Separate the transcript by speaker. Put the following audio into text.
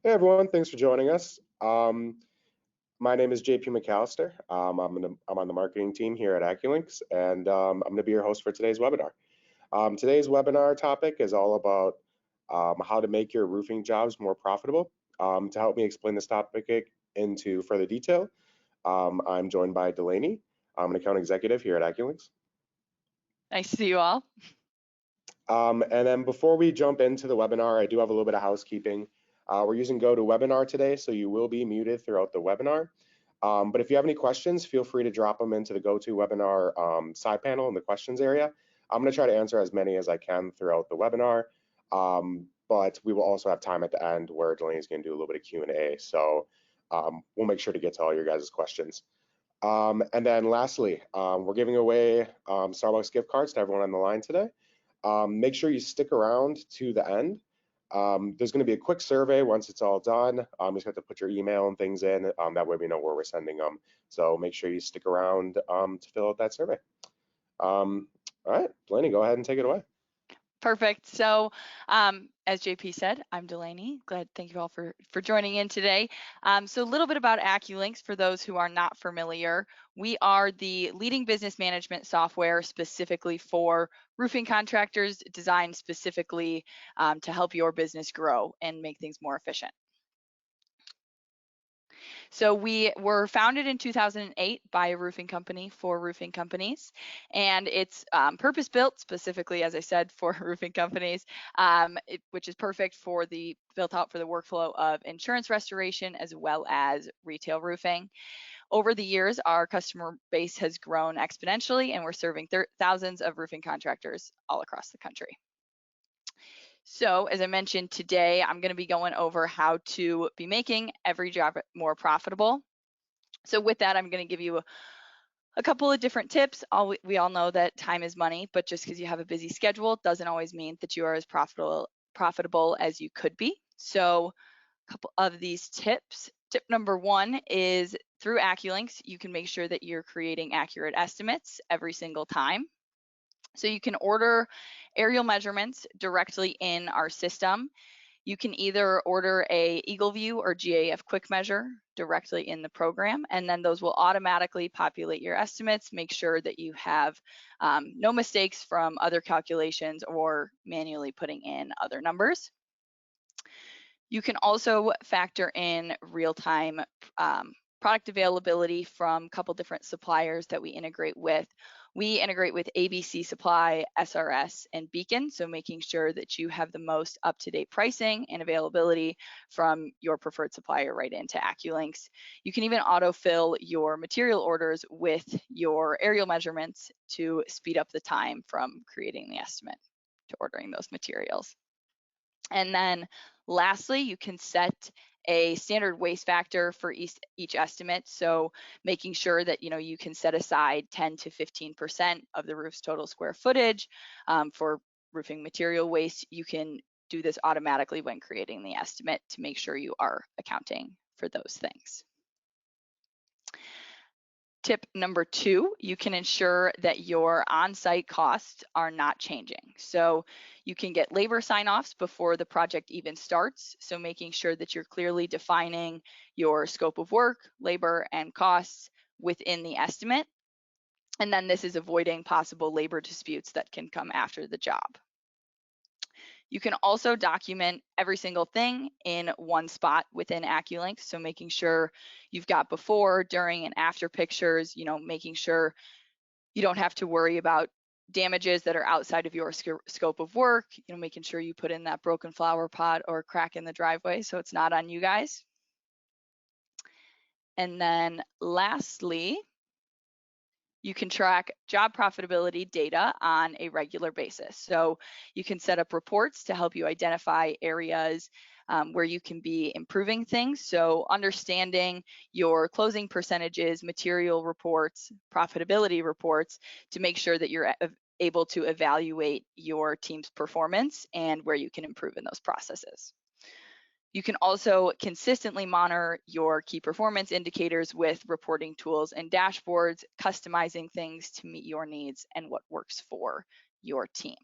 Speaker 1: Hey everyone, thanks for joining us. My name is JP McAllister. I'm on the marketing team here at AccuLynx, and I'm going to be your host for today's webinar. Today's webinar topic is all about how to make your roofing jobs more profitable. To help me explain this topic into further detail, I'm joined by Delaney. I'm an account executive here at AccuLynx.
Speaker 2: Nice to see you all.
Speaker 1: And then before we jump into the webinar, I do have a little bit of housekeeping. We're using GoToWebinar today, so you will be muted throughout the webinar. But if you have any questions, feel free to drop them into the GoToWebinar side panel in the questions area. I'm going to try to answer as many as I can throughout the webinar, but we will also have time at the end where Delaney's going to do a little bit of Q&A. So we'll make sure to get to all your guys' questions. And then lastly, we're giving away Starbucks gift cards to everyone on the line today. Make sure you stick around to the end. There's going to be a quick survey once it's all done. You just have to put your email and things in. That way we know where we're sending them. So make sure you stick around to fill out that survey. All right, Delaney, go ahead and take it away.
Speaker 2: Perfect. So as JP said, I'm Delaney. Thank you all for joining in today. So a little bit about AccuLynx for those who are not familiar. We are the leading business management software specifically for roofing contractors, designed specifically to help your business grow and make things more efficient. So we were founded in 2008 by a roofing company for roofing companies, and it's purpose-built specifically, as I said, for roofing companies, which is perfect for built out for the workflow of insurance restoration as well as retail roofing. Over the years, our customer base has grown exponentially, and we're serving thousands of roofing contractors all across the country. So as I mentioned today, I'm going to be going over how to be making every job more profitable. So with that, I'm going to give you a couple of different tips. We all know that time is money, but just because you have a busy schedule doesn't always mean that you are as profitable as you could be. So a couple of these tips. Tip number one is through AccuLynx, you can make sure that you're creating accurate estimates every single time. So you can order aerial measurements directly in our system. You can either order a Eagle View or GAF Quick Measure directly in the program, and then those will automatically populate your estimates, make sure that you have no mistakes from other calculations or manually putting in other numbers. You can also factor in real-time product availability from a couple different suppliers that we integrate with. We integrate with ABC Supply, SRS, and Beacon, so making sure that you have the most up-to-date pricing and availability from your preferred supplier right into AccuLynx. You can even autofill your material orders with your aerial measurements to speed up the time from creating the estimate to ordering those materials. And then lastly, you can set a standard waste factor for each estimate. So making sure that you can set aside 10 to 15% of the roof's total square footage for roofing material waste. You can do this automatically when creating the estimate to make sure you are accounting for those things. Tip number two, you can ensure that your on-site costs are not changing. So you can get labor sign-offs before the project even starts. So making sure that you're clearly defining your scope of work, labor, and costs within the estimate. And then this is avoiding possible labor disputes that can come after the job. You can also document every single thing in one spot within AccuLynx. So making sure you've got before, during, and after pictures, making sure you don't have to worry about damages that are outside of your scope of work, making sure you put in that broken flower pot or crack in the driveway so it's not on you guys. And then lastly, you can track job profitability data on a regular basis. So you can set up reports to help you identify areas where you can be improving things. So understanding your closing percentages, material reports, profitability reports to make sure that you're able to evaluate your team's performance and where you can improve in those processes. You can also consistently monitor your key performance indicators with reporting tools and dashboards, customizing things to meet your needs and what works for your team.